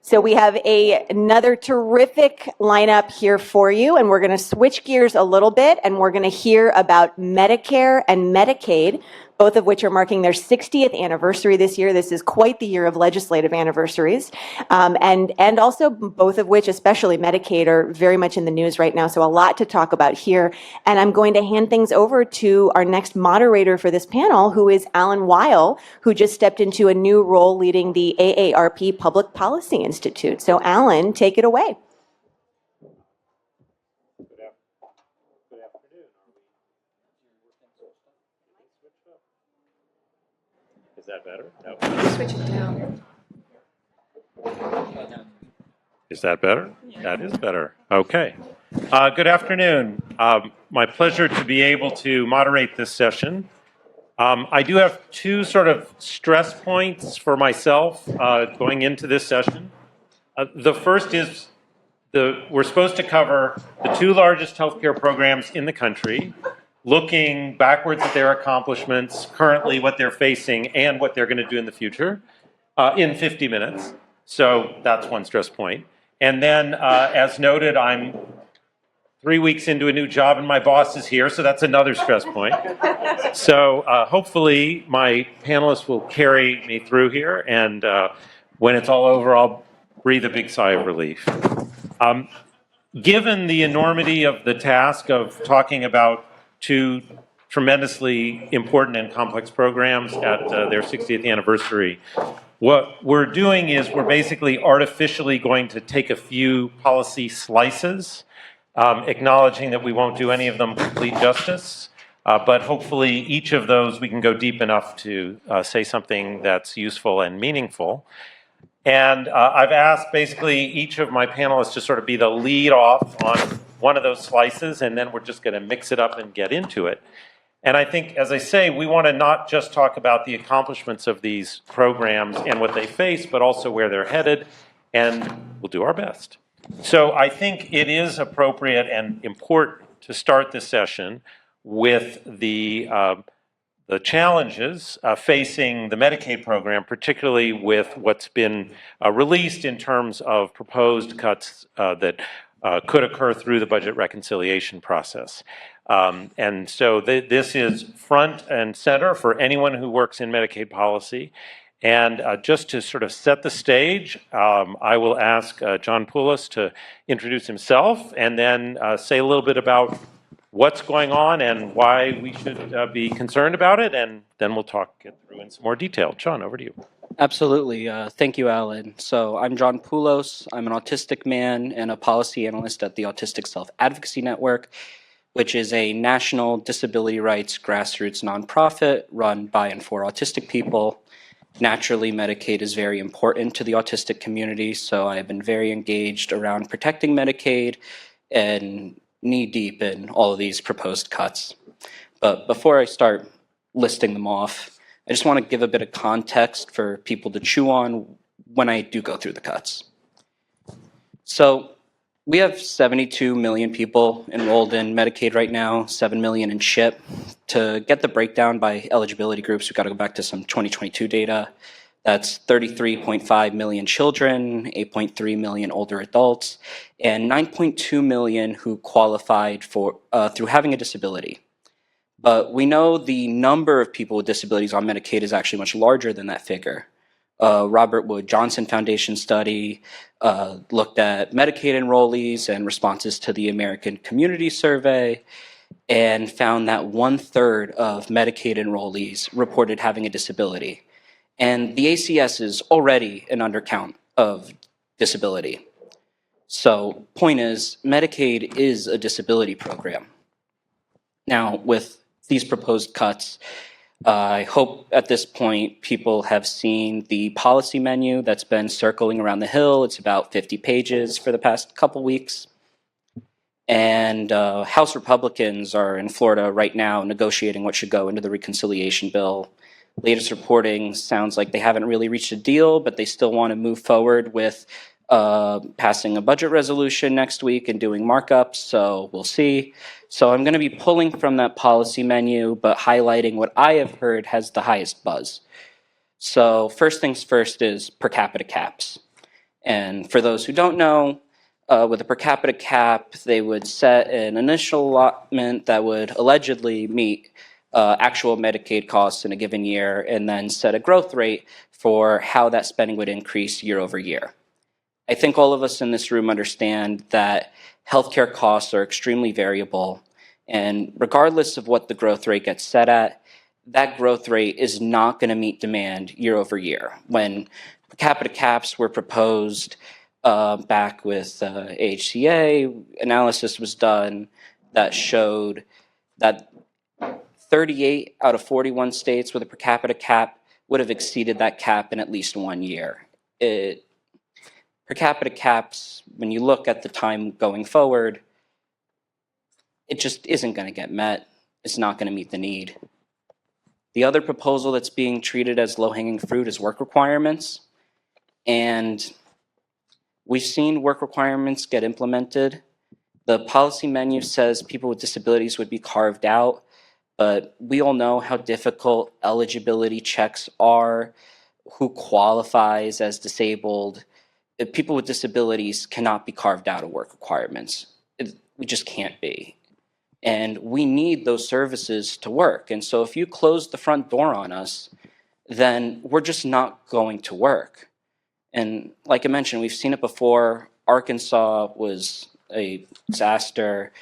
So we have another terrific lineup here for you, and we're going to switch gears a little bit, and we're going to hear about Medicare and Medicaid, both of which are marking their 60th anniversary this year. This is quite the year of legislative anniversaries, and also both of which, especially Medicaid, are very much in the news right now, so a lot to talk about here. And I'm going to hand things over to our next moderator for this panel, who is Alan Weil, who just stepped into a new role leading the AARP Public Policy Institute. So Alan, take it away. Is that better? No. Switch it down. Is that better? That is better. Okay. Good afternoon. My pleasure to be able to moderate this session. I do have two sort of stress points for myself going into this session. The first is we're supposed to cover the two largest healthcare programs in the country, looking backwards at their accomplishments, currently what they're facing, and what they're going to do in the future in 50 minutes. So that's one stress point. And then, as noted, I'm 3 weeks into a new job and my boss is here, so that's another stress point. So hopefully my panelists will carry me through here, and when it's all over, I'll breathe a big sigh of relief. Given the enormity of the task of talking about two tremendously important and complex programs at their 60th anniversary, what we're doing is we're basically artificially going to take a few policy slices, acknowledging that we won't do any of them complete justice, but hopefully each of those we can go deep enough to say something that's useful and meaningful. And I've asked basically each of my panelists to sort of be the lead off on one of those slices, and then we're just going to mix it up and get into it. And I think, as I say, we want to not just talk about the accomplishments of these programs and what they face, but also where they're headed, and we'll do our best. So I think it is appropriate and important to start this session with the challenges facing the Medicaid program, particularly with what's been released in terms of proposed cuts that could occur through the budget reconciliation process. And so this is front and center for anyone who works in Medicaid policy. And just to sort of set the stage, I will ask John Poulos to introduce himself and then say a little bit about what's going on and why we should be concerned about it, and then we'll talk it through in some more detail. John, over to you. Absolutely. Thank you, Alan. So I'm John Poulos. I'm an autistic man and a policy analyst at the Autistic Self-Advocacy Network, which is a national disability rights grassroots nonprofit run by and for autistic people. Naturally, Medicaid is very important to the autistic community, so I have been very engaged around protecting Medicaid and knee-deep in all of these proposed cuts. But before I start listing them off, I just want to give a bit of context for people to chew on when I do go through the cuts. So we have 72 million people enrolled in Medicaid right now, 7 million in CHIP. To get the breakdown by eligibility groups, we've got to go back to some 2022 data. That's 33.5 million children, 8.3 million older adults, and 9.2 million who qualified for through having a disability. But we know the number of people with disabilities on Medicaid is actually much larger than that figure. Robert Wood Johnson Foundation study looked at Medicaid enrollees and responses to the American Community Survey and found that 1/3 of Medicaid enrollees reported having a disability. And the ACS is already an undercount of disability. So, point is, Medicaid is a disability program. Now, with these proposed cuts, I hope at this point people have seen the policy menu that's been circling around the Hill. It's about 50 pages for the past couple weeks. And House Republicans are in Florida right now negotiating what should go into the reconciliation bill. Latest reporting sounds like they haven't really reached a deal, but they still want to move forward with passing a budget resolution next week and doing markups, so we'll see. So I'm going to be pulling from that policy menu, but highlighting what I have heard has the highest buzz. So first things first is per capita caps. And for those who don't know, with a per capita cap, they would set an initial allotment that would allegedly meet actual Medicaid costs in a given year, and then set a growth rate for how that spending would increase year over year. I think all of us in this room understand that healthcare costs are extremely variable, and regardless of what the growth rate gets set at, that growth rate is not going to meet demand year over year. When per capita caps were proposed back with AHCA, analysis was done that showed that 38 out of 41 states with a per capita cap would have exceeded that cap in at least 1 year. Per capita caps, when you look at the time going forward, it just isn't going to get met. It's not going to meet the need. The other proposal that's being treated as low-hanging fruit is work requirements. And we've seen work requirements get implemented. The policy menu says people with disabilities would be carved out, but we all know how difficult eligibility checks are, who qualifies as disabled. People with disabilities cannot be carved out of work requirements. We just can't be. And we need those services to work. And so if you close the front door on us, then we're just not going to work. And like I mentioned, we've seen it before. Arkansas was a disaster.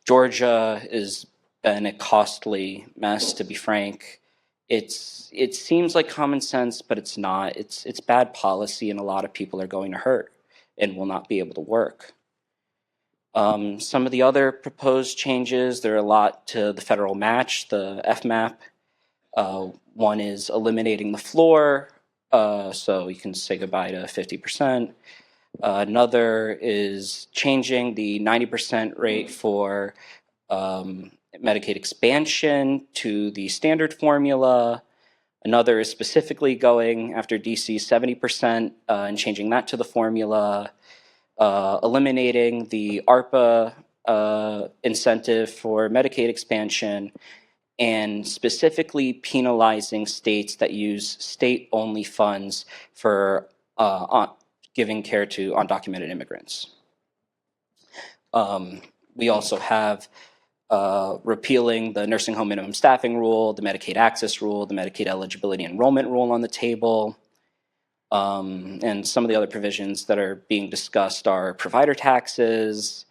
Georgia has been a costly mess, to be frank. It seems like common sense, but it's not. It's bad policy, and a lot of people are going to hurt and will not be able to work. Some of the other proposed changes, there are a lot to the federal match, the FMAP. One is eliminating the floor, so you can say goodbye to 50%. Another is changing the 90% rate for Medicaid expansion to the standard formula. Another is specifically going after DC's 70% and changing that to the formula. Eliminating the AARP incentive for Medicaid expansion, and specifically penalizing states that use state-only funds for giving care to undocumented immigrants. We also have repealing the nursing home minimum staffing rule, the Medicaid access rule, the Medicaid eligibility enrollment rule on the table. And some of the other provisions that are being discussed are provider taxes,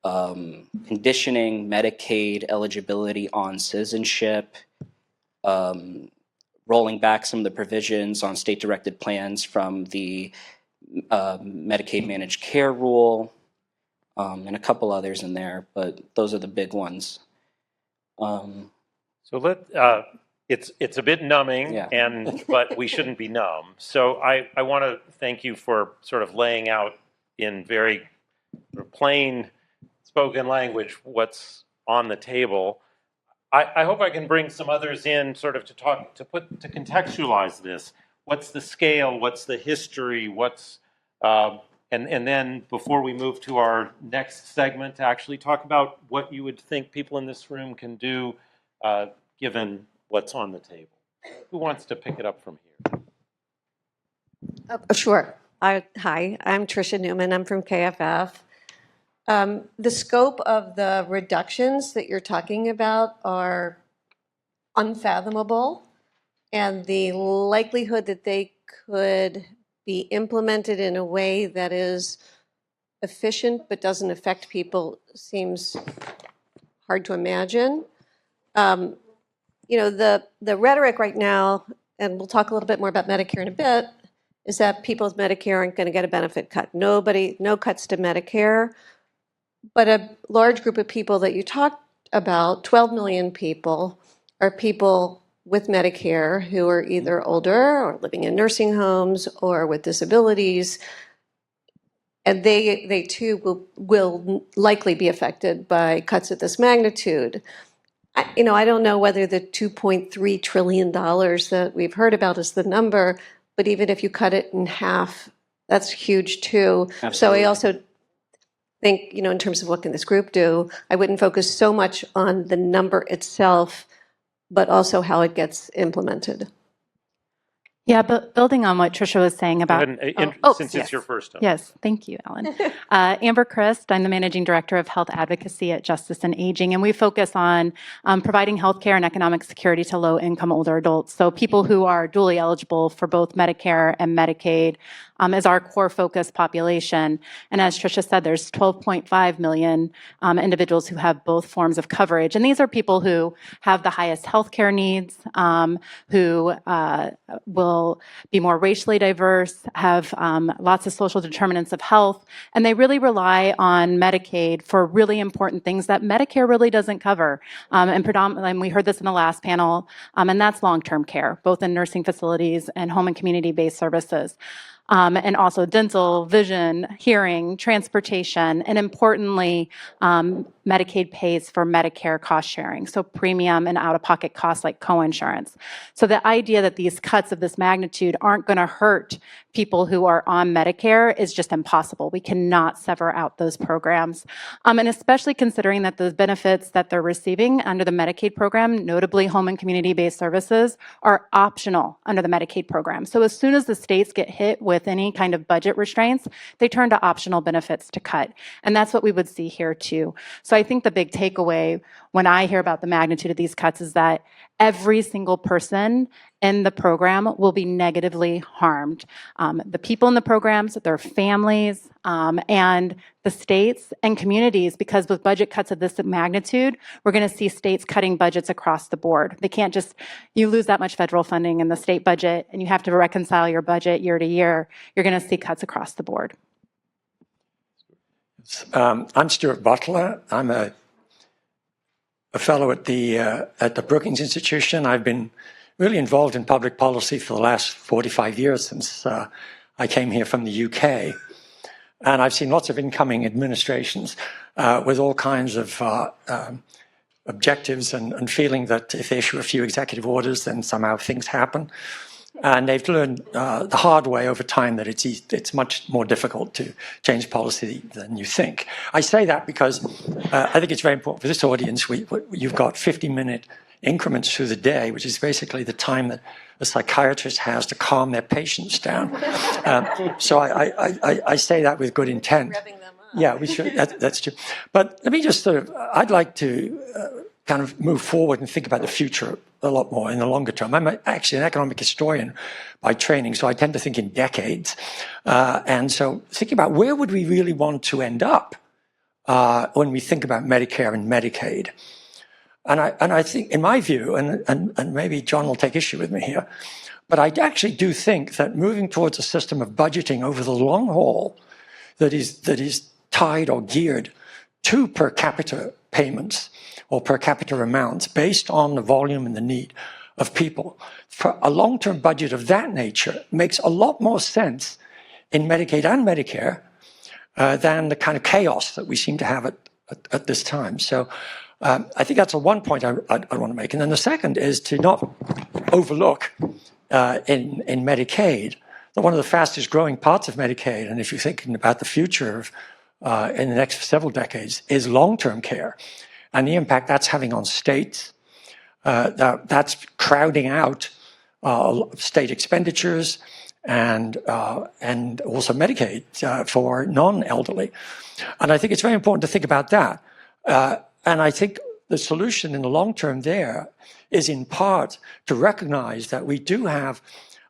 conditioning Medicaid eligibility on citizenship, rolling back some of the provisions on state-directed plans from the Medicaid managed care rule, and a couple others in there, but those are the big ones. So it's a bit numbing, Yeah. but we shouldn't be numb. So I want to thank you for sort of laying out in very plain spoken language what's on the table. I hope I can bring some others in sort of to contextualize this. What's the scale? What's the history? And then before we move to our next segment, to actually talk about what you would think people in this room can do given what's on the table. Who wants to pick it up from here? Sure. Hi, I'm Tricia Neuman. I'm from KFF. The scope of the reductions that you're talking about are unfathomable, and the likelihood that they could be implemented in a way that is efficient but doesn't affect people seems hard to imagine. You know, the rhetoric right now, and we'll talk a little bit more about Medicare in a bit, is that people with Medicare aren't going to get a benefit cut. No cuts to Medicare. But a large group of people that you talked about, 12 million people, are people with Medicare who are either older or living in nursing homes or with disabilities. And they too will likely be affected by cuts of this magnitude. I don't know whether the $2.3 trillion that we've heard about is the number, but even if you cut it in half, that's huge too. Absolutely. So I also think, in terms of what can this group do, I wouldn't focus so much on the number itself, but also how it gets implemented. Yeah, but building on what Tricia was saying Go about... ahead and, since yes. it's your first time. Yes, thank you, Ellen. Amber Christ, I'm the Managing Director of Health Advocacy at Justice and Aging, and we focus on providing healthcare and economic security to low-income older adults. So people who are dually eligible for both Medicare and Medicaid is our core focus population. And as Tricia said, there's 12.5 million individuals who have both forms of coverage. And these are people who have the highest healthcare needs, who will be more racially diverse, have lots of social determinants of health, and they really rely on Medicaid for really important things that Medicare really doesn't cover. And predominantly, and we heard this in the last panel, and that's long-term care, both in nursing facilities and home and community-based services. And also dental, vision, hearing, transportation, and importantly, Medicaid pays for Medicare cost sharing, so premium and out-of-pocket costs like coinsurance. So the idea that these cuts of this magnitude aren't going to hurt people who are on Medicare is just impossible. We cannot sever out those programs. And especially considering that those benefits that they're receiving under the Medicaid program, notably home and community-based services, are optional under the Medicaid program. So as soon as the states get hit with any kind of budget restraints, they turn to optional benefits to cut. And that's what we would see here too. So I think the big takeaway when I hear about the magnitude of these cuts is that every single person in the program will be negatively harmed. The people in the programs, their families, and the states and communities, because with budget cuts of this magnitude, we're going to see states cutting budgets across the board. They can't just, you lose that much federal funding in the state budget and you have to reconcile your budget year to year, you're going to see cuts across the board. I'm Stuart Butler. I'm a fellow at the Brookings Institution. I've been really involved in public policy for the last 45 years since I came here from the UK. And I've seen lots of incoming administrations with all kinds of objectives and feeling that if they issue a few executive orders, then somehow things happen. And they've learned the hard way over time that it's much more difficult to change policy than you think. I say that because I think it's very important for this audience. You've got 50-minute increments through the day, which is basically the time that a psychiatrist has to calm their patients down. So I say that with good intent. Yeah, we should. That's true. But let me just I'd like to kind of move forward and think about the future a lot more in the longer term. I'm actually an economic historian by training, so I tend to think in decades. And so thinking about where would we really want to end up when we think about Medicare and Medicaid. And I think, in my view, and maybe John will take issue with me here, but I actually do think that moving towards a system of budgeting over the long haul that is tied or geared to per capita payments or per capita amounts based on the volume and the need of people, for a long-term budget of that nature makes a lot more sense in Medicaid and Medicare than the kind of chaos that we seem to have at this time. So I think that's one point I want to make. And then the second is to not overlook in Medicaid that one of the fastest growing parts of Medicaid, and if you're thinking about the future of in the next several decades, is long-term care and the impact that's having on states. That's crowding out state expenditures and also Medicaid for non-elderly. And I think it's very important to think about that. And I think the solution in the long term there is in part to recognize that we do have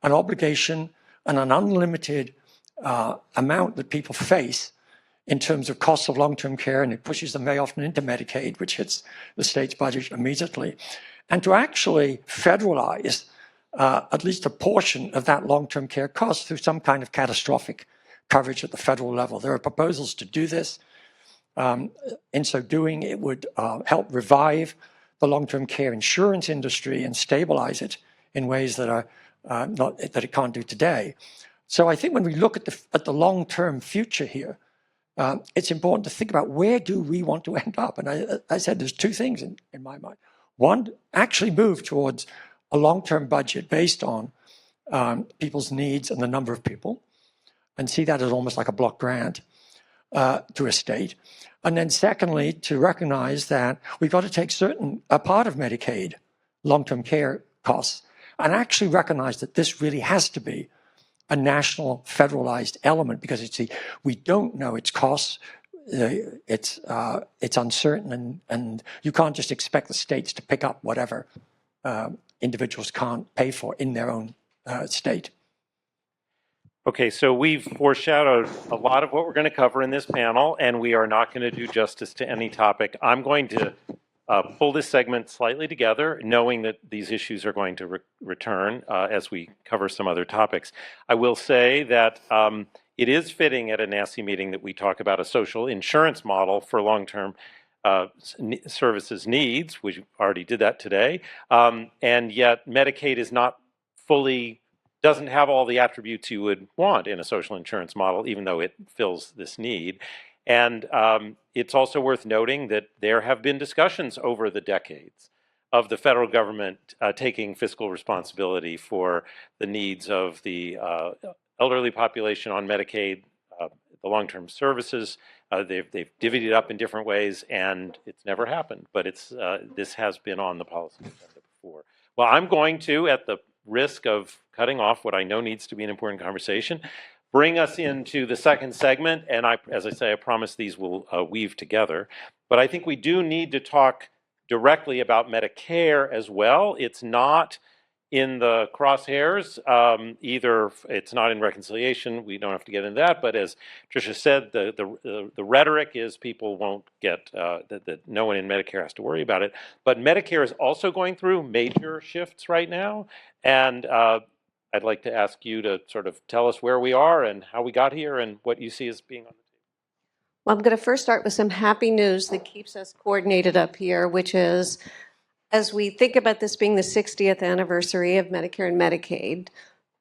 an obligation and an unlimited amount that people face in terms of costs of long-term care, and it pushes them very often into Medicaid, which hits the state's budget immediately. And to actually federalize at least a portion of that long-term care cost through some kind of catastrophic coverage at the federal level. There are proposals to do this. In so doing, it would help revive the long-term care insurance industry and stabilize it in ways that are that it can't do today. So I think when we look at the long-term future here, it's important to think about where do we want to end up. And I said there's two things in my mind. One, actually move towards a long-term budget based on people's needs and the number of people, and see that as almost like a block grant to a state. And then secondly, to recognize that we've got to take a part of Medicaid long-term care costs and actually recognize that this really has to be a national federalized element, because we don't know its costs. It's uncertain, and you can't just expect the states to pick up whatever individuals can't pay for in their own state. Okay, so we've foreshadowed a lot of what we're going to cover in this panel, and we are not going to do justice to any topic. I'm going to pull this segment slightly together, knowing that these issues are going to return as we cover some other topics. I will say that it is fitting at a NACI meeting that we talk about a social insurance model for long-term services needs. We already did that today, and yet Medicaid is not fully, doesn't have all the attributes you would want in a social insurance model, even though it fills this need. And it's also worth noting that there have been discussions over the decades of the federal government taking fiscal responsibility for the needs of the elderly population on Medicaid, the long-term services. They've divvied it up in different ways, and it's never happened. But this has been on the policy agenda before. Well, I'm going to, at the risk of cutting off what I know needs to be an important conversation, bring us into the second segment. And as I say, I promise these will weave together. But I think we do need to talk directly about Medicare as well. It's not in the crosshairs, either it's not in reconciliation, we don't have to get into that, but as Tricia said, the rhetoric is people won't get, that no one in Medicare has to worry about it. But Medicare is also going through major shifts right now, and I'd like to ask you to sort of tell us where we are and how we got here and what you see as being on the table. Well, I'm going to first start with some happy news that keeps us coordinated up here, which is, as we think about this being the 60th anniversary of Medicare and Medicaid,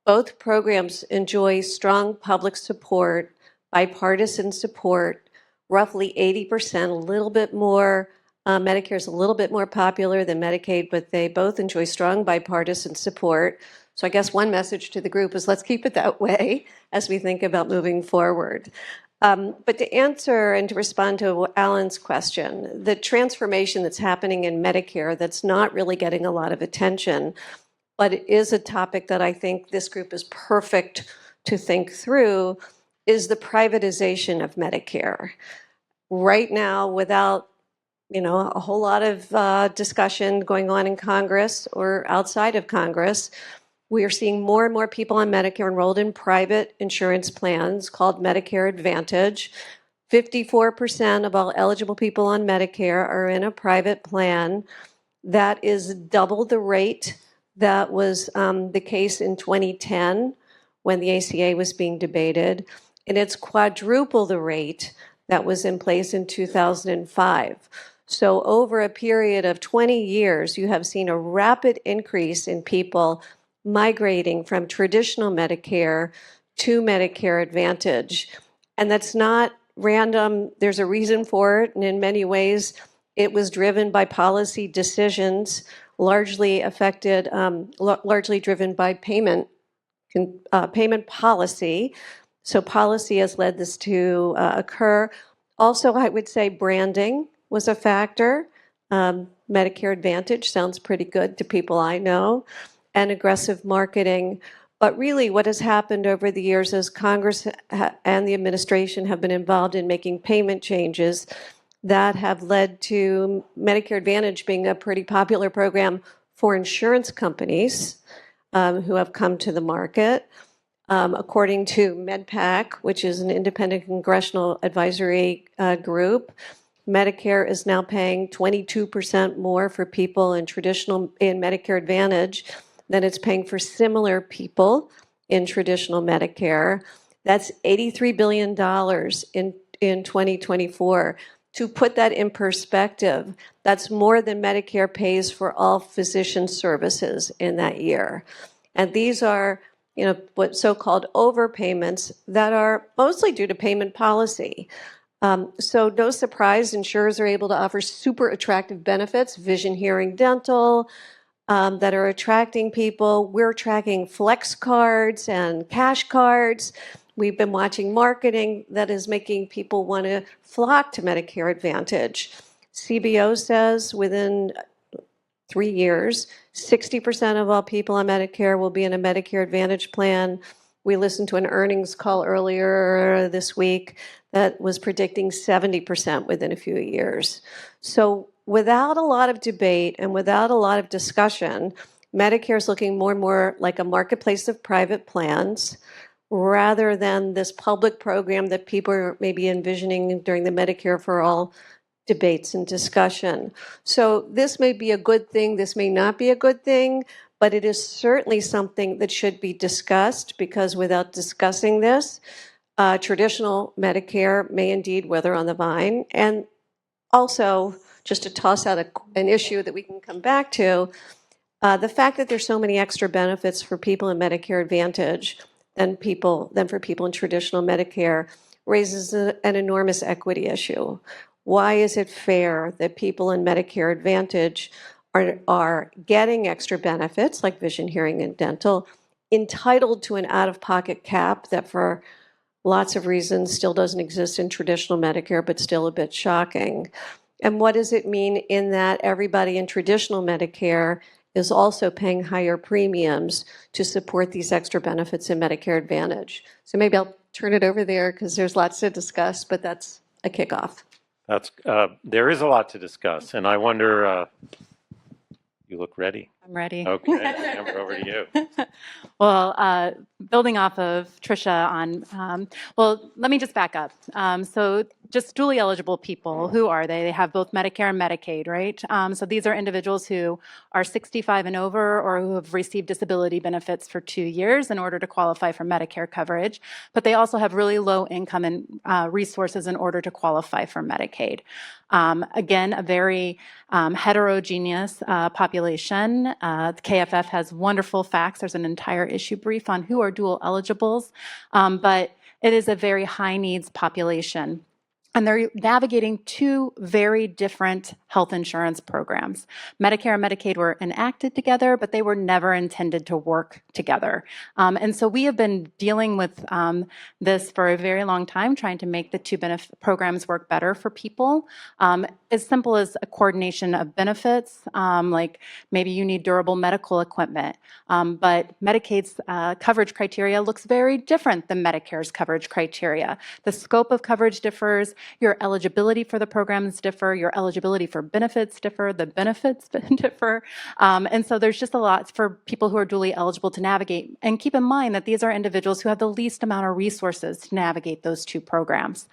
both programs enjoy strong public support, bipartisan support, roughly 80%, a little bit more. Medicare is a little bit more popular than Medicaid, but they both enjoy strong bipartisan support. So I guess one message to the group is let's keep it that way as we think about moving forward. But to answer and to respond to Alan's question, the transformation that's happening in Medicare that's not really getting a lot of attention, but it is a topic that I think this group is perfect to think through, is the privatization of Medicare. Right now, without a whole lot of discussion going on in Congress or outside of Congress, we are seeing more and more people on Medicare enrolled in private insurance plans called Medicare Advantage. 54% of all eligible people on Medicare are in a private plan. That is double the rate that was the case in 2010 when the ACA was being debated, and it's quadruple the rate that was in place in 2005. So over a period of 20 years, you have seen a rapid increase in people migrating from traditional Medicare to Medicare Advantage. And that's not random. There's a reason for it. And in many ways, it was driven by policy decisions, largely driven by payment policy. So policy has led this to occur. Also, I would say branding was a factor. Medicare Advantage sounds pretty good to people I know. And aggressive marketing. But really what has happened over the years is Congress and the administration have been involved in making payment changes that have led to Medicare Advantage being a pretty popular program for insurance companies who have come to the market. According to MedPAC, which is an independent congressional advisory group, Medicare is now paying 22% more for people in Medicare Advantage than it's paying for similar people in traditional Medicare. That's $83 billion in 2024. To put that in perspective, that's more than Medicare pays for all physician services in that year. And these are, what so-called overpayments that are mostly due to payment policy. So no surprise, insurers are able to offer super attractive benefits, vision, hearing, dental, that are attracting people. We're tracking flex cards and cash cards. We've been watching marketing that is making people want to flock to Medicare Advantage. CBO says within 3 years. 60% of all people on Medicare will be in a Medicare Advantage plan. We listened to an earnings call earlier this week that was predicting 70% within a few years. So without a lot of debate and without a lot of discussion, Medicare is looking more and more like a marketplace of private plans rather than this public program that people are maybe envisioning during the Medicare for All debates and discussion. So this may be a good thing, this may not be a good thing, but it is certainly something that should be discussed, because without discussing this, traditional Medicare may indeed wither on the vine. And also, just to toss out an issue that we can come back to, the fact that there's so many extra benefits for people in Medicare Advantage than for people in traditional Medicare raises an enormous equity issue. Why is it fair that people in Medicare Advantage are getting extra benefits like vision, hearing, and dental, entitled to an out-of-pocket cap that for lots of reasons still doesn't exist in traditional Medicare, but still a bit shocking? And what does it mean in that everybody in traditional Medicare is also paying higher premiums to support these extra benefits in Medicare Advantage? So maybe I'll turn it over there because there's lots to discuss, but that's a kickoff. There is a lot to discuss, and I wonder, you look ready. I'm ready. Okay, Amber, over to you. Well, building off of Tricia on, well, let me just back up. So just dually eligible people, who are they? They have both Medicare and Medicaid, right? So these are individuals who are 65 and over or who have received disability benefits for 2 years in order to qualify for Medicare coverage, but they also have really low income and resources in order to qualify for Medicaid. Again, a very heterogeneous population. The KFF has wonderful facts. There's an entire issue brief on who are dual eligibles, but it is a very high needs population. And they're navigating two very different health insurance programs. Medicare and Medicaid were enacted together, but they were never intended to work together. And so we have been dealing with this for a very long time, trying to make the two programs work better for people. As simple as a coordination of benefits, like maybe you need durable medical equipment, but Medicaid's coverage criteria looks very different than Medicare's coverage criteria. The scope of coverage differs. Your eligibility for the programs differ, your eligibility for benefits differ, the benefits differ. And so there's just a lot for people who are dually eligible to navigate. And keep in mind that these are individuals who have the least amount of resources to navigate those two programs.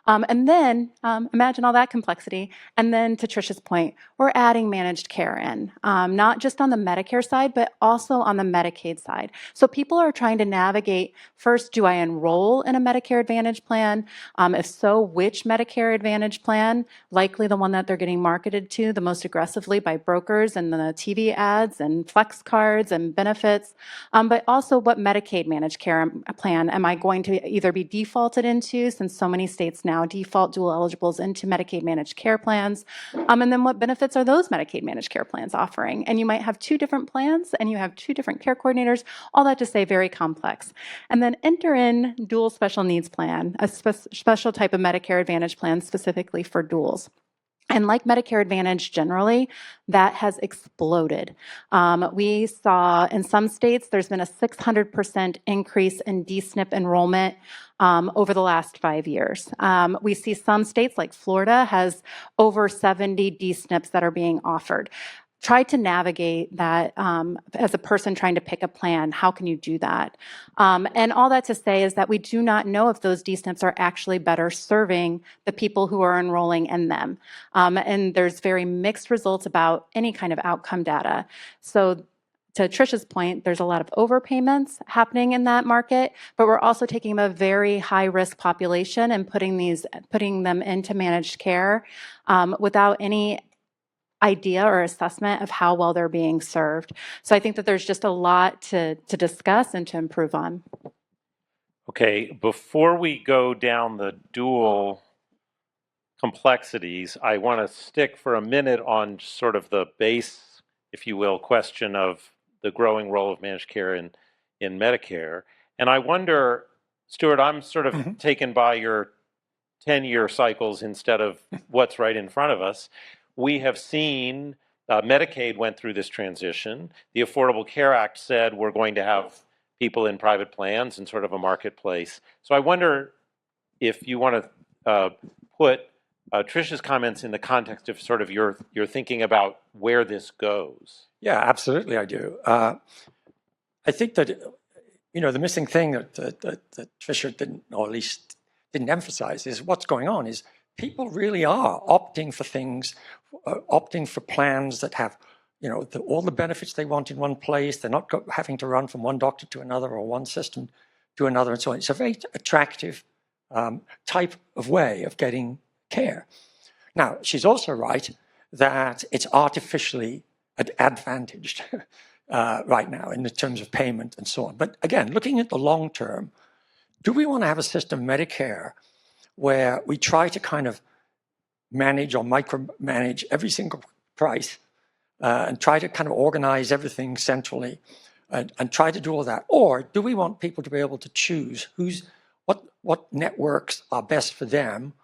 And then imagine all that complexity. And then to Tricia's point, we're adding managed care in, not just on the Medicare side, but also on the Medicaid side. So people are trying to navigate, first, do I enroll in a Medicare Advantage plan? If so, which Medicare Advantage plan? Likely the one that they're getting marketed to the most aggressively by brokers and the TV ads and flex cards and benefits. But also, what Medicaid managed care plan am I going to either be defaulted into, since so many states now default dual eligibles into Medicaid managed care plans, and then what benefits are those Medicaid managed care plans offering? And you might have two different plans and you have two different care coordinators, all that to say very complex. And then enter in dual special needs plan, a special type of Medicare Advantage plan specifically for duals. And like Medicare Advantage generally, that has exploded. We saw in some states there's been a 600% increase in DSNP enrollment over the last 5 years. We see some states like Florida has over 70 DSNPs that are being offered. Try to navigate that as a person trying to pick a plan. How can you do that? And all that to say is that we do not know if those DSNPs are actually better serving the people who are enrolling in them. And there's very mixed results about any kind of outcome data. So to Tricia's point, there's a lot of overpayments happening in that market, but we're also taking a very high-risk population and putting them into managed care without any idea or assessment of how well they're being served. So I think that there's just a lot to discuss and to improve on. Okay, before we go down the dual complexities, I want to stick for a minute on sort of the base, if you will, question of the growing role of managed care in Medicare. And I wonder, Stuart, I'm sort of taken by your 10-year cycles instead of what's right in front of us. We have seen Medicaid went through this transition. The Affordable Care Act said we're going to have people in private plans and sort of a marketplace. So I wonder if you want to put Tricia's comments in the context of sort of your thinking about where this goes. Yeah, absolutely, I do. I think that, the missing thing that Tricia didn't, or at least didn't emphasize, is what's going on is people really are opting for things, opting for plans that have, all the benefits they want in one place. They're not having to run from one doctor to another or one system to another and so on. It's a very attractive type of way of getting care. Now, she's also right that it's artificially advantaged right now in the terms of payment and so on. But again, looking at the long term, do we want to have a system, Medicare, where we try to kind of manage or micromanage every single price and try to kind of organize everything centrally and try to do all that? Or do we want people to be able to choose what networks are best for them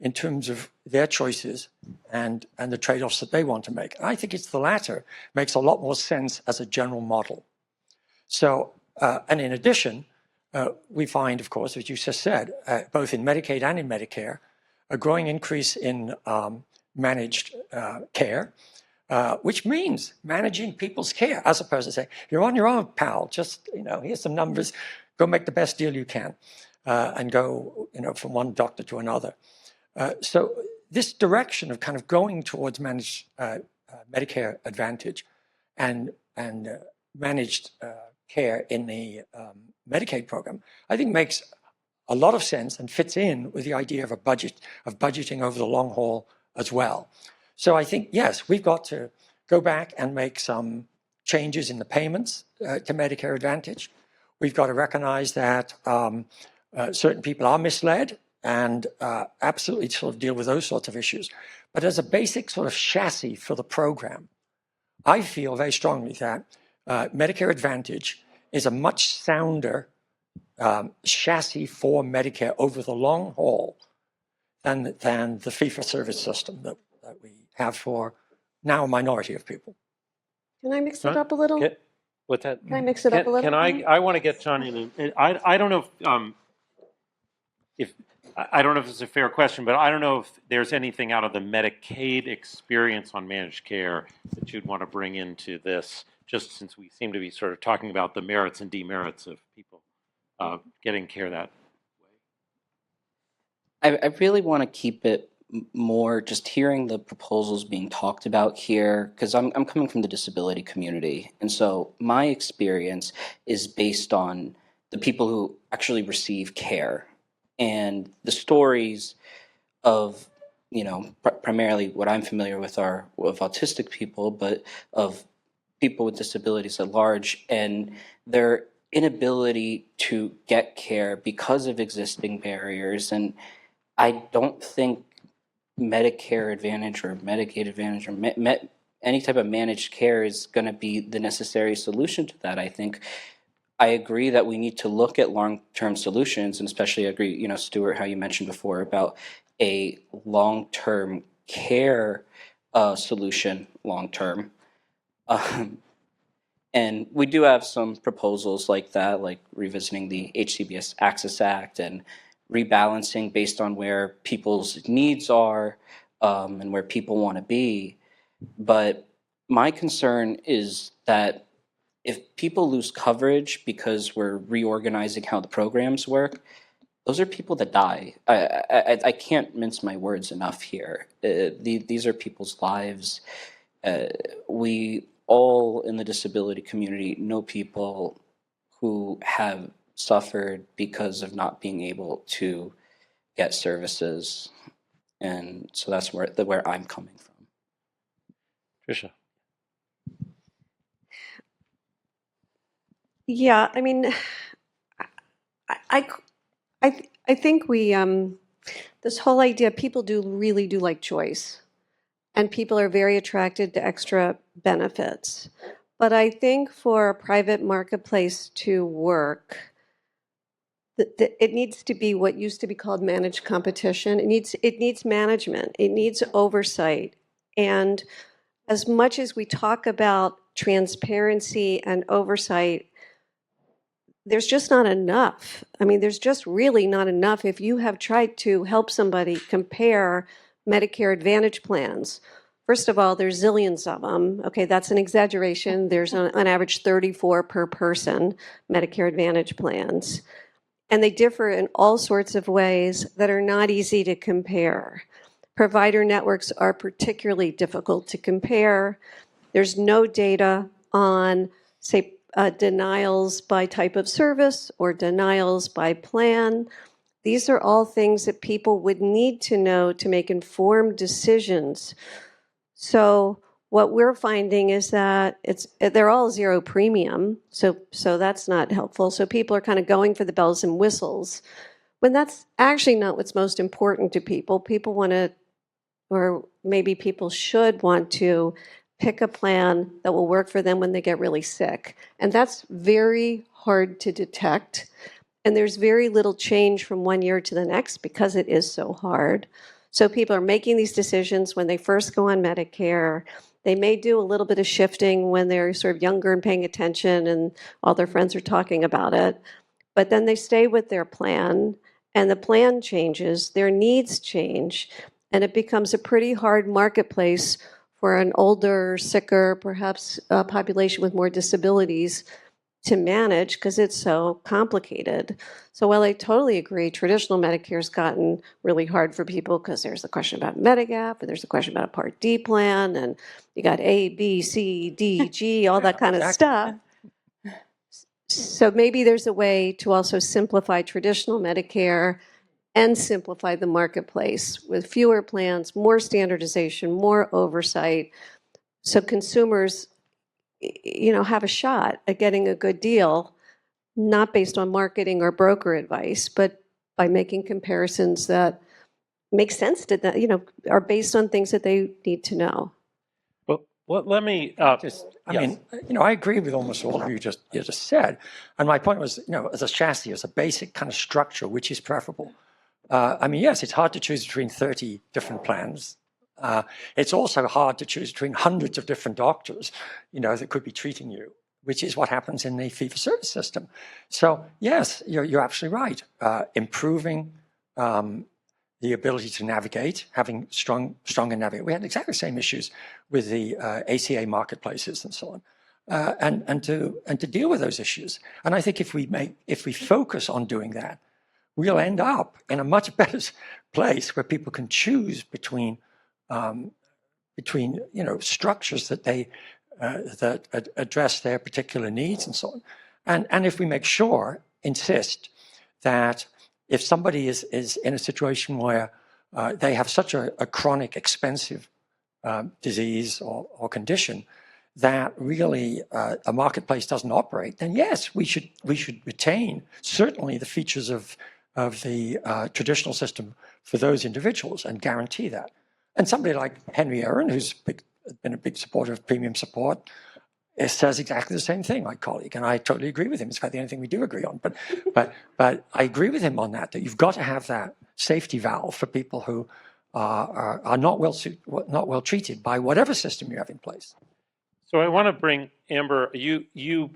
in terms of their choices and the trade-offs that they want to make? I think it's the latter. Makes a lot more sense as a general model. So, and in addition, we find, of course, as you just said, both in Medicaid and in Medicare, a growing increase in managed care, which means managing people's care, as opposed to saying, you're on your own, pal, just, here's some numbers, go make the best deal you can, and go, from one doctor to another. So this direction of kind of going towards managed Medicare Advantage and managed care in the Medicaid program, I think makes a lot of sense and fits in with the idea of budgeting over the long haul as well. So I think, yes, we've got to go back and make some changes in the payments to Medicare Advantage. We've got to recognize that certain people are misled and absolutely sort of deal with those sorts of issues. But as a basic sort of chassis for the program, I feel very strongly that Medicare Advantage is a much sounder chassis for Medicare over the long haul than the fee-for-service system that we have for now a minority of people. Can I mix it up a little? What's that? Can I mix it up a little? I want to get John in. I don't know if I don't know if it's a fair question, but I don't know if there's anything out of the Medicaid experience on managed care that you'd want to bring into this, just since we seem to be sort of talking about the merits and demerits of people getting care that way. I really want to keep it more just hearing the proposals being talked about here, because I'm coming from the disability community. And so my experience is based on the people who actually receive care and the stories of, primarily what I'm familiar with are of autistic people, but of people with disabilities at large, and their inability to get care because of existing barriers. And I don't think Medicare Advantage or Medicaid Advantage or any type of managed care is going to be the necessary solution to that. I agree that we need to look at long-term solutions, and especially I agree, Stuart, how you mentioned before about a long-term care solution long-term. And we do have some proposals like that, like revisiting the HCBS Access Act and rebalancing based on where people's needs are and where people want to be. But my concern is that if people lose coverage because we're reorganizing how the programs work, those are people that die. I can't mince my words enough here. These are people's lives. We all in the disability community know people who have suffered because of not being able to get services. And so that's where I'm coming from. Tricia. Yeah, I mean, I think we this whole idea, people really do like choice, and people are very attracted to extra benefits. But I think for a private marketplace to work, it needs to be what used to be called managed competition. It needs management. It needs oversight. And as much as we talk about transparency and oversight, there's just not enough. I mean, there's just really not enough. If you have tried to help somebody compare Medicare Advantage plans, first of all, there's zillions of them. Okay, that's an exaggeration. There's on average 34 per person Medicare Advantage plans. And they differ in all sorts of ways that are not easy to compare. Provider networks are particularly difficult to compare. There's no data on, say, denials by type of service or denials by plan. These are all things that people would need to know to make informed decisions. So what we're finding is that they're all zero premium, so that's not helpful. So people are kind of going for the bells and whistles, when that's actually not what's most important to people. People want to, or maybe people should want to, pick a plan that will work for them when they get really sick. And that's very hard to detect. And there's very little change from one year to the next because it is so hard. So people are making these decisions when they first go on Medicare. They may do a little bit of shifting when they're sort of younger and paying attention and all their friends are talking about it. But then they stay with their plan, and the plan changes, their needs change, and it becomes a pretty hard marketplace for an older, sicker, perhaps a population with more disabilities to manage because it's so complicated. So while I totally agree, traditional Medicare's gotten really hard for people because there's the question about Medigap, and there's the question about a Part D plan, and you got A, B, C, D, G, all that kind of stuff. So maybe there's a way to also simplify traditional Medicare and simplify the marketplace with fewer plans, more standardization, more oversight, so consumers, have a shot at getting a good deal, not based on marketing or broker advice, but by making comparisons that make sense to them, are based on things that they need to know. Well, let me I mean, I agree with almost all of you just said. And my point was, as a chassis, as a basic kind of structure, which is preferable. Yes, it's hard to choose between 30 different plans. It's also hard to choose between hundreds of different doctors, that could be treating you, which is what happens in the fee-for-service system. So yes, you're absolutely right. Improving the ability to navigate, having stronger navigate. We had exactly the same issues with the ACA marketplaces and so on, and to deal with those issues. And I think if we focus on doing that, we'll end up in a much better place where people can choose between structures that that address their particular needs and so on. And if we insist that if somebody is in a situation where they have such a chronic, expensive disease or condition that really a marketplace doesn't operate, then yes, we should retain certainly the features of the traditional system for those individuals and guarantee that. And somebody like Henry Aaron, who's been a big supporter of premium support, says exactly the same thing, my colleague, and I totally agree with him. It's about the only thing we do agree on. But I agree with him on that you've got to have that safety valve for people who are not well treated by whatever system you have in place. So I want to bring Amber. You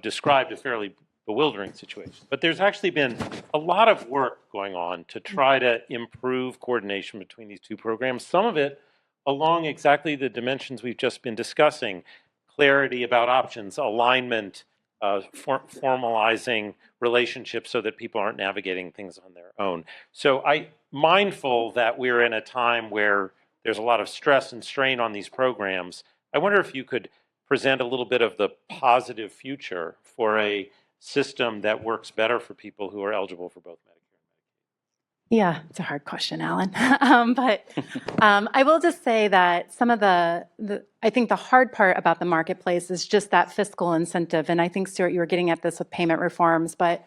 described a fairly bewildering situation, but there's actually been a lot of work going on to try to improve coordination between these two programs. Some of it along exactly the dimensions we've just been discussing: clarity about options, alignment, formalizing relationships so that people aren't navigating things on their own. So I'm mindful that we're in a time where there's a lot of stress and strain on these programs. I wonder if you could present a little bit of the positive future for a system that works better for people who are eligible for both Medicare and Medicaid. Yeah, it's a hard question, Alan. But I will just say that some of I think the hard part about the marketplace is just that fiscal incentive. And I think, Stuart, you were getting at this with payment reforms, but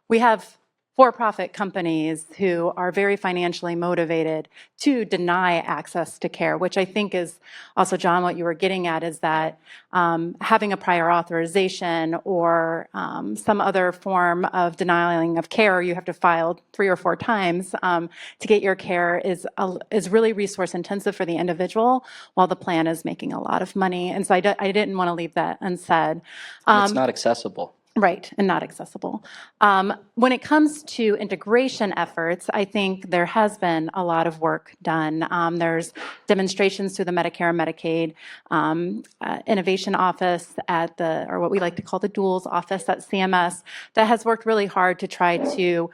we have for-profit companies who are very financially motivated to deny access to care, which I think is also, John, what you were getting at is that having a prior authorization or some other form of denying of care, you have to file 3 or 4 times to get your care is really resource intensive for the individual, while the plan is making a lot of money. And so I didn't want to leave that unsaid. And it's not accessible. Right, and not accessible. When it comes to integration efforts, I think there has been a lot of work done. There's demonstrations through the Medicare and Medicaid Innovation Office or what we like to call the Duals Office at CMS, that has worked really hard to try to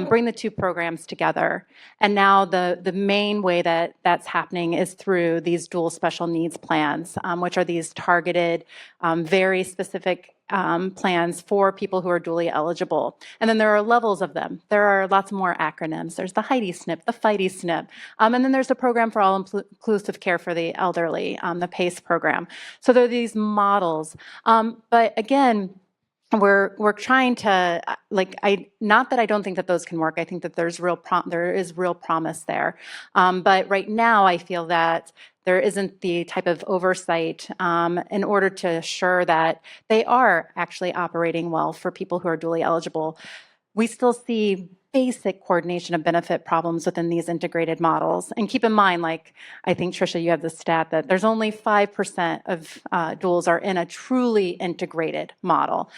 bring the two programs together. And now the main way that that's happening is through these dual special needs plans, which are these targeted, very specific plans for people who are dually eligible. And then there are levels of them. There are lots more acronyms. There's the Heidi SNP, the Fighty SNP, and then there's the Program for All-Inclusive Care for the Elderly, the PACE program. So there are these models. But again, we're trying to, not that I don't think that those can work. I think that there is real promise there. But right now, I feel that there isn't the type of oversight in order to assure that they are actually operating well for people who are dually eligible. We still see basic coordination of benefit problems within these integrated models. And keep in mind, I think, Tricia, you have the stat that there's only 5% of duals are in a truly integrated model.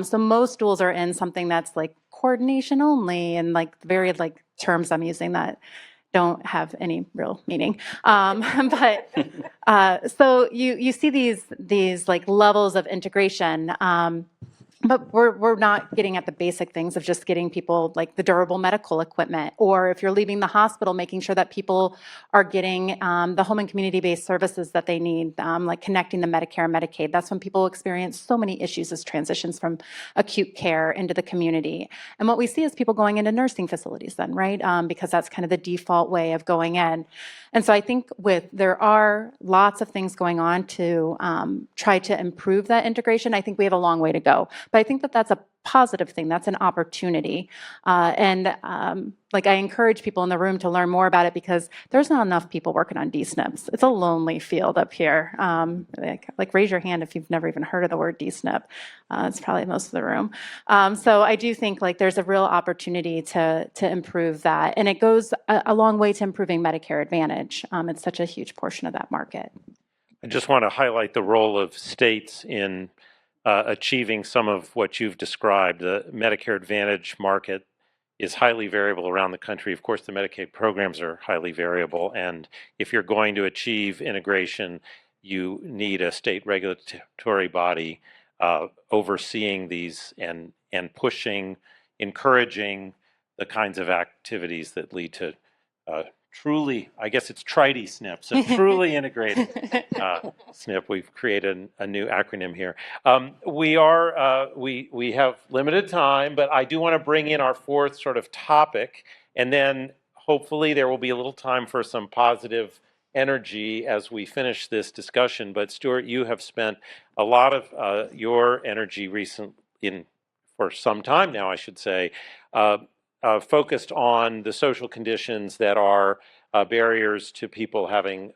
So most duals are in something that's like coordination only, and very terms I'm using that don't have any real meaning. But so you see these levels of integration. But we're not getting at the basic things of just getting people the durable medical equipment, or if you're leaving the hospital, making sure that people are getting the home and community-based services that they need, like connecting the Medicare and Medicaid. That's when people experience so many issues as transitions from acute care into the community. And what we see is people going into nursing facilities then, right? Because that's kind of the default way of going in. And so I think there are lots of things going on to try to improve that integration. I think we have a long way to go. But I think that that's a positive thing. That's an opportunity. I encourage people in the room to learn more about it, because there's not enough people working on DSNPs. It's a lonely field up here. Raise your hand if you've never even heard of the word DSNP. It's probably most of the room. So I do think there's a real opportunity to improve that. And it goes a long way to improving Medicare Advantage. It's such a huge portion of that market. I just want to highlight the role of states in achieving some of what you've described. The Medicare Advantage market is highly variable around the country. Of course, the Medicaid programs are highly variable, and if you're going to achieve integration, you need a state regulatory body overseeing these and pushing, encouraging the kinds of activities that lead to truly, I guess it's TRIDE SNP, so truly integrated SNP. We've created a new acronym here. We have limited time, but I do want to bring in our fourth sort of topic, and then hopefully there will be a little time for some positive energy as we finish this discussion. But Stuart, you have spent a lot of your energy for some time now, I should say, focused on the social conditions that are barriers to people having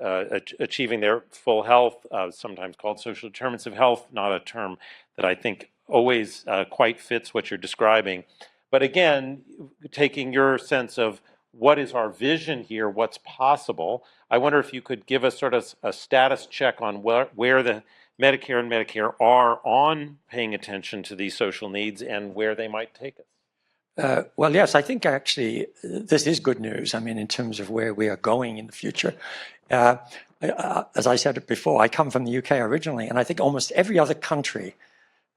achieving their full health, sometimes called social determinants of health, not a term that I think always quite fits what you're describing. But again, taking your sense of what is our vision here, what's possible, I wonder if you could give us sort of a status check on where the Medicare and Medicare are on paying attention to these social needs and where they might take us. Well, yes, I think actually this is good news. I mean, in terms of where we are going in the future. As I said before, I come from the UK originally, and I think almost every other country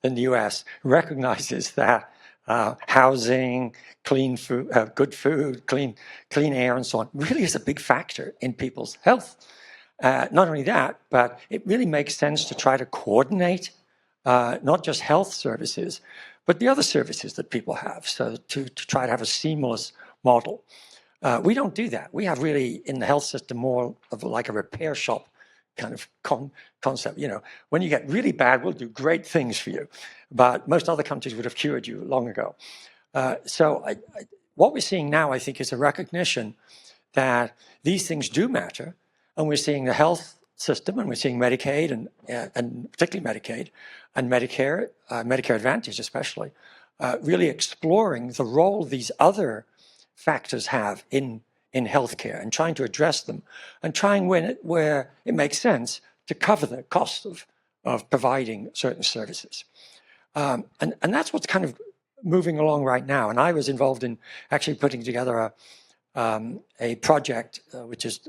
than the US recognizes that housing, clean food, good food, clean air, and so on really is a big factor in people's health. Not only that, but it really makes sense to try to coordinate not just health services, but the other services that people have, so to try to have a seamless model. We don't do that. We have really, in the health system, more of like a repair shop kind of concept. You know, when you get really bad, we'll do great things for you. But most other countries would have cured you long ago. What we're seeing now, I think, is a recognition that these things do matter, and we're seeing the health system, and we're seeing Medicaid, and particularly Medicaid, and Medicare, Medicare Advantage especially, really exploring the role these other factors have in healthcare and trying to address them, and trying where it makes sense to cover the cost of providing certain services. And that's what's kind of moving along right now. And I was involved in actually putting together a project which is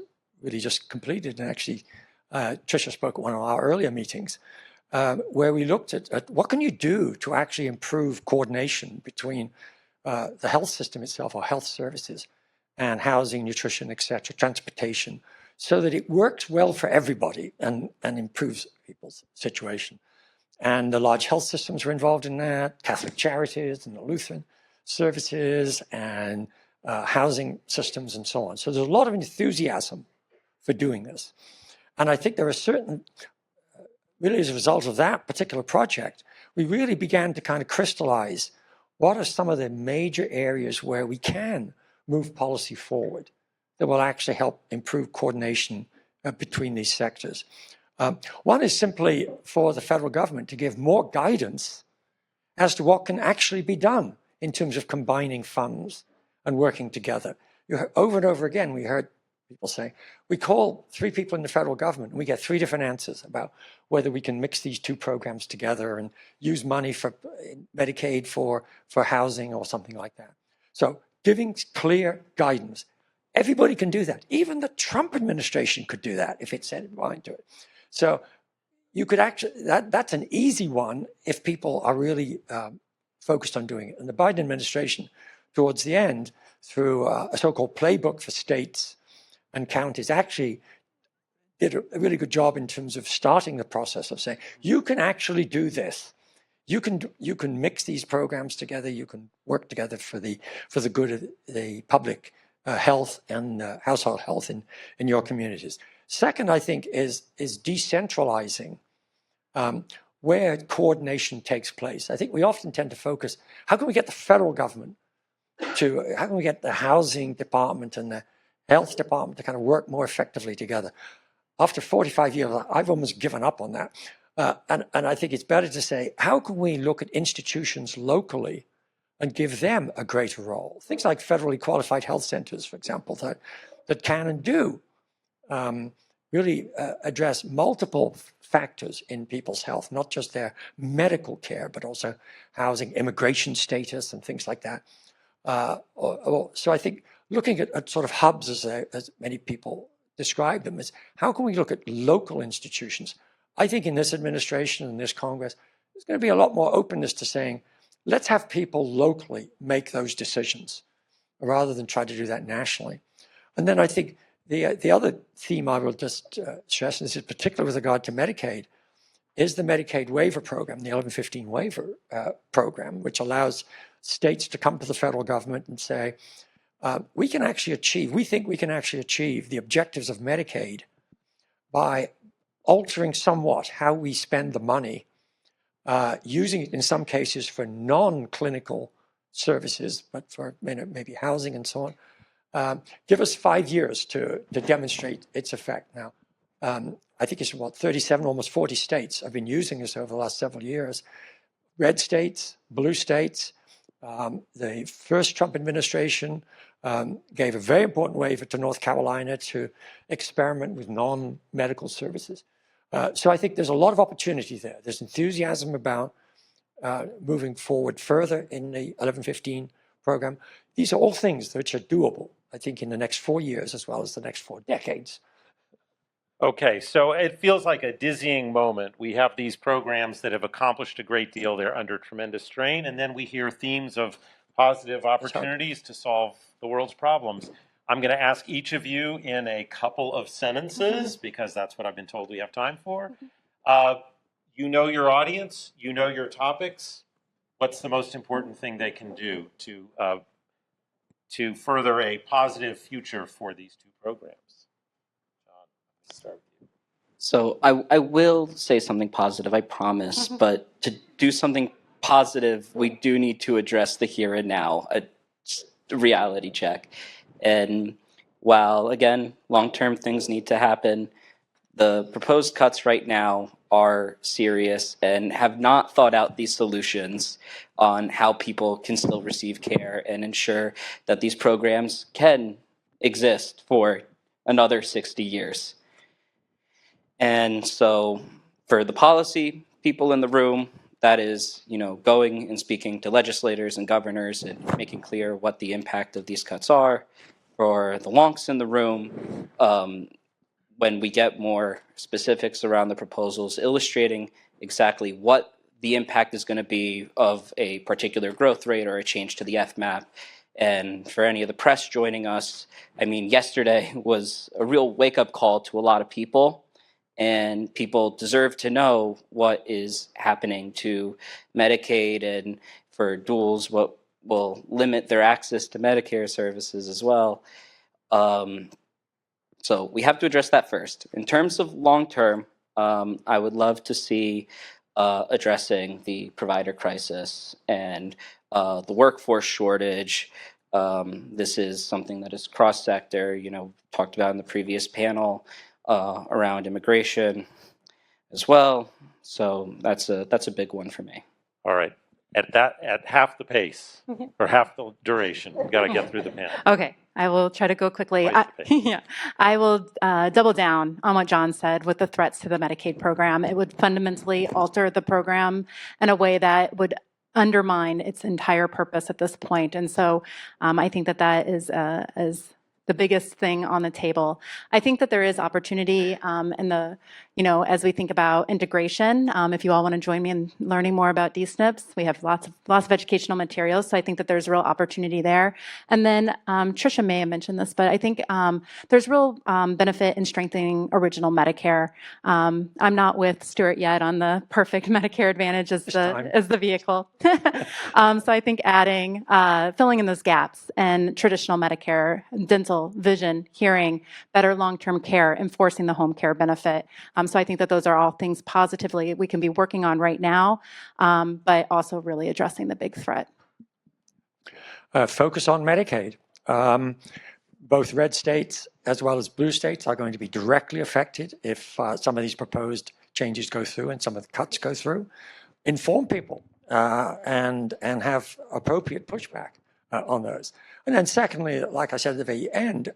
really just completed, and actually Tricia spoke at one of our earlier meetings, where we looked at what can you do to actually improve coordination between the health system itself, or health services, and housing, nutrition, etc., transportation, so that it works well for everybody and improves people's situation. And the large health systems were involved in that, Catholic Charities and the Lutheran services and housing systems and so on. So there's a lot of enthusiasm for doing this. And I think there are certain, really as a result of that particular project, we really began to kind of crystallize what are some of the major areas where we can move policy forward that will actually help improve coordination between these sectors. One is simply for the federal government to give more guidance as to what can actually be done in terms of combining funds and working together. Over and over again, we heard people say, we call 3 people in the federal government and we get 3 different answers about whether we can mix these 2 programs together and use money for Medicaid for housing or something like that. So giving clear guidance. Everybody can do that. Even the Trump administration could do that if it set its mind to it. So you could actually, that's an easy one if people are really focused on doing it. And the Biden administration, towards the end, through a so-called playbook for states and counties, actually did a really good job in terms of starting the process of saying, you can actually do this. You can mix these programs together. You can work together for the good of the public health and household health in your communities. Second, I think, is decentralizing where coordination takes place. I think we often tend to focus, how can we get the federal government how can we get the housing department and the health department to kind of work more effectively together? After 45 years, I've almost given up on that. And I think it's better to say, how can we look at institutions locally and give them a greater role? Things like federally qualified health centers, for example, that can and do really address multiple factors in people's health, not just their medical care, but also housing, immigration status, and things like that. So I think looking at sort of hubs, as many people describe them, is how can we look at local institutions? I think in this administration and this Congress, there's going to be a lot more openness to saying, let's have people locally make those decisions rather than try to do that nationally. And then I think the other theme I will just stress, and this is particularly with regard to Medicaid, is the Medicaid waiver program, the 1115 waiver program, which allows states to come to the federal government and say, we think we can actually achieve the objectives of Medicaid by altering somewhat how we spend the money, using it in some cases for non-clinical services, but for maybe housing and so on. Give us 5 years to demonstrate its effect. Now, I think it's about 37, almost 40 states have been using this over the last several years. Red states, blue states. The first Trump administration gave a very important waiver to North Carolina to experiment with non-medical services. So I think there's a lot of opportunity there. There's enthusiasm about moving forward further in the 1115 program. These are all things which are doable, I think, in the next 4 years as well as the next 4 decades. Okay, so it feels like a dizzying moment. We have these programs that have accomplished a great deal. They're under tremendous strain. And then we hear themes of positive opportunities to solve the world's problems. I'm going to ask each of you in a couple of sentences, because that's what I've been told we have time for. You know your audience. You know your topics. What's the most important thing they can do to further a positive future for these 2 programs? Start with you. So I will say something positive, I promise, but to do something positive we do need to address the here and now, a reality check. And while, again, long-term things need to happen, the proposed cuts right now are serious and have not thought out these solutions on how people can still receive care and ensure that these programs can exist for another 60 years. And so for the policy people in the room, that is, going and speaking to legislators and governors and making clear what the impact of these cuts are. For the wonks in the room, when we get more specifics around the proposals, illustrating exactly what the impact is going to be of a particular growth rate or a change to the FMAP. And for any of the press joining us, I mean, yesterday was a real wake-up call to a lot of people, and people deserve to know what is happening to Medicaid, and for duals, what will limit their access to Medicare services as well. So we have to address that first. In terms of long-term, I would love to see addressing the provider crisis and the workforce shortage. This is something that is cross-sector, talked about in the previous panel around immigration as well. So that's a big one for me. All right. At half the pace or half the duration, we've got to get through the panel. Okay, I will try to go quickly. Twice the pace. I will double down on what John said with the threats to the Medicaid program. It would fundamentally alter the program in a way that would undermine its entire purpose at this point. And so I think that is the biggest thing on the table. I think that there is opportunity in the, as we think about integration. If you all want to join me in learning more about DSNPs, we have lots of educational materials. So I think that there's real opportunity there. And then Tricia may have mentioned this, but I think there's real benefit in strengthening original Medicare. I'm not with Stuart yet on the perfect Medicare Advantage as the vehicle. So I think adding, filling in those gaps and traditional Medicare, dental, vision, hearing, better long-term care, enforcing the home care benefit. So I think that those are all things positively we can be working on right now, but also really addressing the big threat. Focus on Medicaid. Both red states as well as blue states are going to be directly affected if some of these proposed changes go through and some of the cuts go through. Inform people and have appropriate pushback on those. And then secondly, like I said at the very end,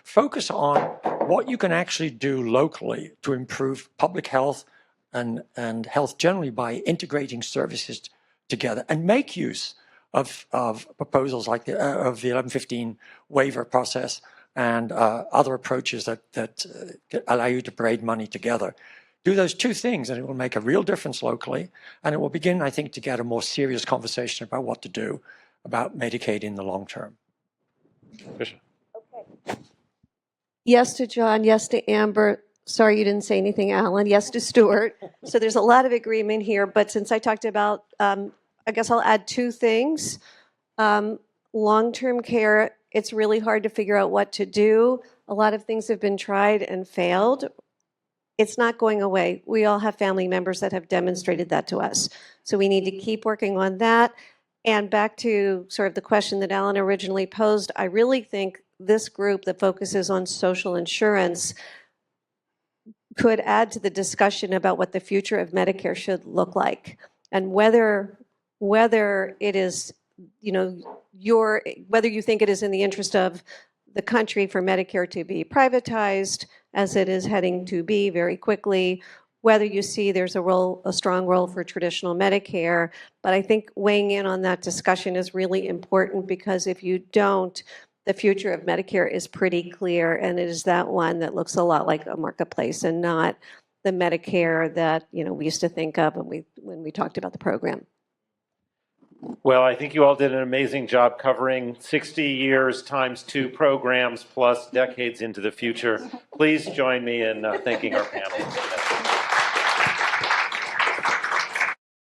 focus on what you can actually do locally to improve public health and health generally by integrating services together, and make use of proposals like of the 1115 waiver process and other approaches that allow you to braid money together. Do those two things and it will make a real difference locally, and it will begin, I think, to get a more serious conversation about what to do about Medicaid in the long term. Tricia. Okay. Yes to John, yes to Amber. Sorry you didn't say anything, Alan. Yes to Stuart. So there's a lot of agreement here, but since I talked about, I guess I'll add two things. Long-term care, it's really hard to figure out what to do. A lot of things have been tried and failed. It's not going away. We all have family members that have demonstrated that to us. So we need to keep working on that. And back to sort of the question that Alan originally posed, I really think this group that focuses on social insurance could add to the discussion about what the future of Medicare should look like, and whether it is, whether you think it is in the interest of the country for Medicare to be privatized, as it is heading to be very quickly, whether you see there's a strong role for traditional Medicare. But I think weighing in on that discussion is really important, because if you don't, the future of Medicare is pretty clear, and it is that one that looks a lot like a marketplace and not the Medicare that we used to think of when we talked about the program. Well, I think you all did an amazing job covering 60 years times 2 programs plus decades into the future. Please join me in thanking our panel.